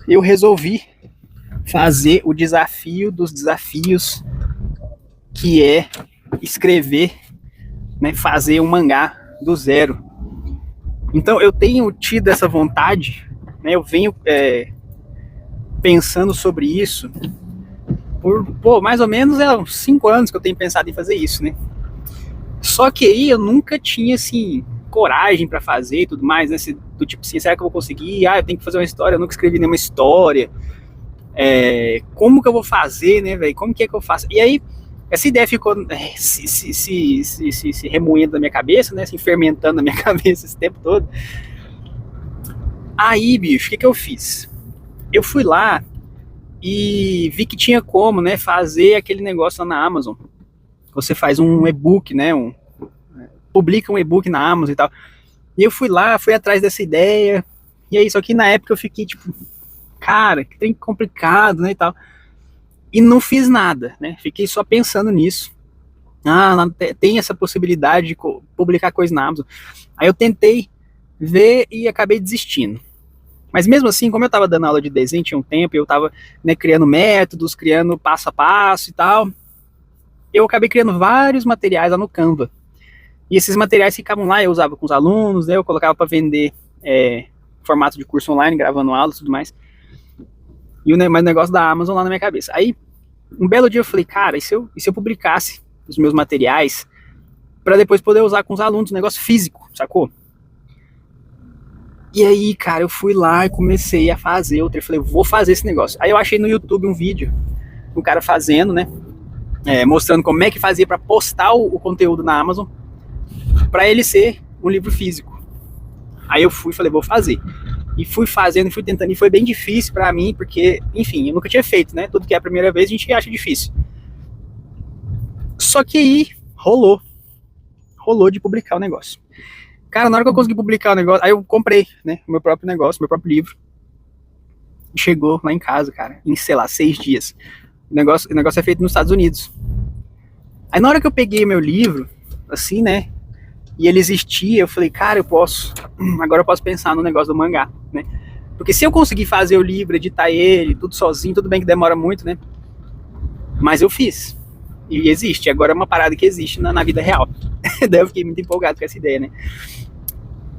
eu resolvi fazer o desafio dos desafios, que é escrever, né, fazer um mangá do zero. Então eu tenho tido essa vontade, né, eu venho pensando sobre isso por mais ou menos uns 5 anos que eu tenho pensado em fazer isso, né? Só que aí eu nunca tinha, assim, coragem para fazer e tudo mais, né? Do tipo assim, será que eu vou conseguir? Eu tenho que fazer uma história, eu nunca escrevi nenhuma história. Como que eu vou fazer, né, velho? Como que é que eu faço? E aí, essa ideia ficou se remoendo na minha cabeça, né? Se fermentando na minha cabeça esse tempo todo. Aí, bicho, o que eu fiz? Eu fui lá e vi que tinha como, né, fazer aquele negócio lá na Amazon. Você faz um e-book, né, publica um e-book na Amazon e tal. E eu fui lá, fui atrás dessa ideia. E aí, só que na época eu fiquei tipo, cara, que tem complicado, né, e tal. E não fiz nada, né? Fiquei só pensando nisso. Tem essa possibilidade de publicar coisa na Amazon. Aí eu tentei ver e acabei desistindo. Mas mesmo assim, como eu estava dando aula de desenho, tinha um tempo, eu estava, né, criando métodos, criando passo a passo e tal, eu acabei criando vários materiais lá no Canva. E esses materiais ficavam lá, eu usava com os alunos, né, eu colocava para vender formato de curso online, gravando aulas e tudo mais. E o negócio da Amazon lá na minha cabeça. Aí, um belo dia eu falei, cara, e se eu publicasse os meus materiais para depois poder usar com os alunos, um negócio físico, sacou? E aí, cara, eu fui lá e comecei a fazer. Eu falei, vou fazer esse negócio. Aí eu achei no YouTube um vídeo, um cara fazendo, né? Mostrando como é que fazia para postar o conteúdo na Amazon, para ele ser um livro físico. Aí eu fui, falei, vou fazer. E fui fazendo, fui tentando, e foi bem difícil para mim, porque, enfim, eu nunca tinha feito, né? Tudo que é a primeira vez a gente acha difícil. Só que aí rolou de publicar o negócio. Cara, na hora que eu consegui publicar o negócio, aí eu comprei, né, o meu próprio negócio, meu próprio livro. Chegou lá em casa, cara, em, sei lá, 6 dias. O negócio é feito nos Estados Unidos. Aí na hora que eu peguei meu livro, assim, né, e ele existia, eu falei, cara, agora eu posso pensar no negócio do mangá, né? Porque se eu conseguir fazer o livro, editar ele, tudo sozinho, tudo bem que demora muito, né? Mas eu fiz. E existe, agora é uma parada que existe na vida real. Daí eu fiquei muito empolgado com essa ideia, né?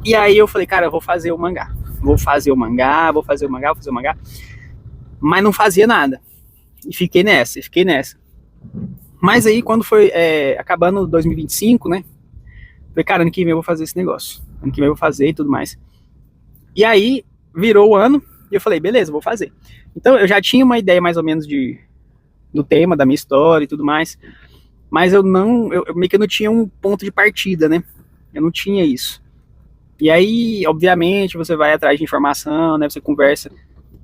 E aí eu falei, cara, eu vou fazer o mangá. Vou fazer o mangá. Mas não fazia nada. E fiquei nessa. Mas aí quando foi acabando 2025, né? Falei, cara, ano que vem eu vou fazer esse negócio. Ano que vem eu vou fazer e tudo mais. E aí virou o ano e eu falei, beleza, vou fazer. Então eu já tinha uma ideia mais ou menos do tema, da minha história e tudo mais. Mas eu meio que não tinha um ponto de partida, né? Eu não tinha isso. E aí, obviamente, você vai atrás de informação, né? Você conversa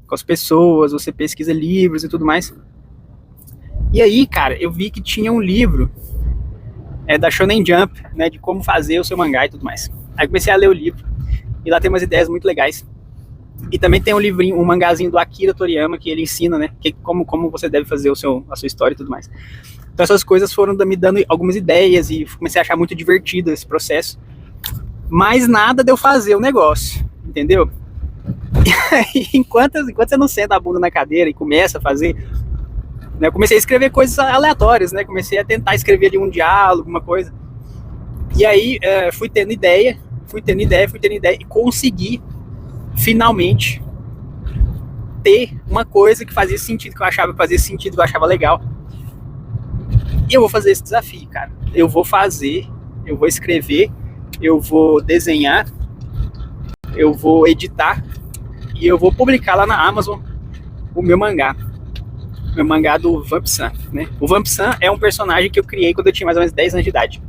com as pessoas, você pesquisa livros e tudo mais. E aí, cara, eu vi que tinha um livro da Shonen Jump, né? De como fazer o seu mangá e tudo mais. Aí comecei a ler o livro. E lá tem umas ideias muito legais. E também tem um livrinho, um mangazinho do Akira Toriyama, que ele ensina, né? Como você deve fazer a sua história e tudo mais. Então essas coisas foram me dando algumas ideias e comecei a achar muito divertido esse processo. Mas nada de eu fazer o negócio, entendeu? E aí, enquanto você não senta a bunda na cadeira e começa a fazer, né, eu comecei a escrever coisas aleatórias, né? Comecei a tentar escrever ali um diálogo, alguma coisa. E aí fui tendo ideia e consegui finalmente ter uma coisa que fazia sentido, que eu achava que fazia sentido, que eu achava legal. E eu vou fazer esse desafio, cara. Eu vou escrever, eu vou desenhar, eu vou editar e eu vou publicar lá na Amazon o meu mangá do Vamp-san, né? O Vamp-san é um personagem que eu criei quando eu tinha mais ou menos 10 anos de idade.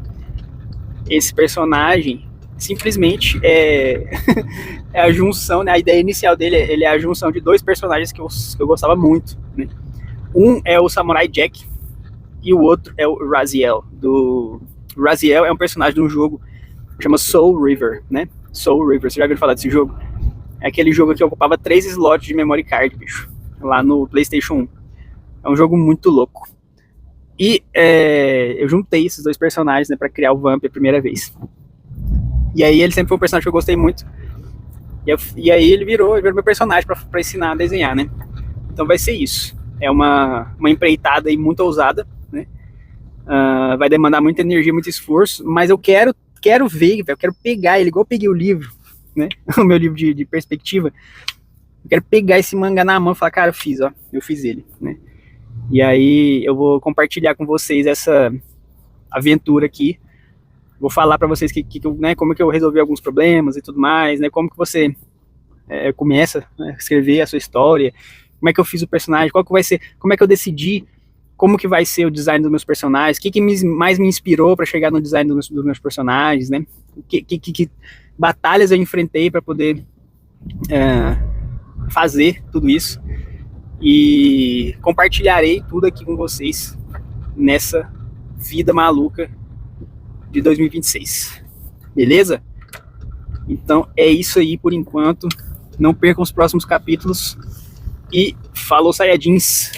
Esse personagem simplesmente é a junção, né? A ideia inicial dele, ele é a junção de 2 personagens que eu gostava muito, né? Um é o Samurai Jack e o outro é o Raziel. Raziel é um personagem de um jogo que chama Soul River, né? Soul River, você já ouviu falar desse jogo? É aquele jogo que ocupava 3 slots de memory card, bicho, lá no PlayStation 1. É um jogo muito louco. E eu juntei esses 2 personagens, né, pra criar o Vamp a primeira vez. E aí ele sempre foi um personagem que eu gostei muito. E aí ele virou meu personagem para ensinar a desenhar, né? Então vai ser isso. É uma empreitada aí muito ousada, né? Vai demandar muita energia, muito esforço, mas eu quero ver, eu quero pegar ele, igual eu peguei o livro, né? O meu livro de perspectiva. Eu quero pegar esse mangá na mão e falar, cara, eu fiz ele, né? E aí eu vou compartilhar com vocês essa aventura aqui. Vou falar para vocês né, como que eu resolvi alguns problemas e tudo mais, né? Como que você começa a escrever a sua história, como é que eu fiz o personagem, qual que vai ser, como é que eu decidi como que vai ser o design dos meus personagens, o que mais me inspirou para chegar no design dos meus personagens, né? Que batalhas eu enfrentei para poder fazer tudo isso. E compartilharei tudo aqui com vocês nessa vida maluca de 2026. Beleza? Então é isso aí por enquanto. Não percam os próximos capítulos. E falou, Saiyajins!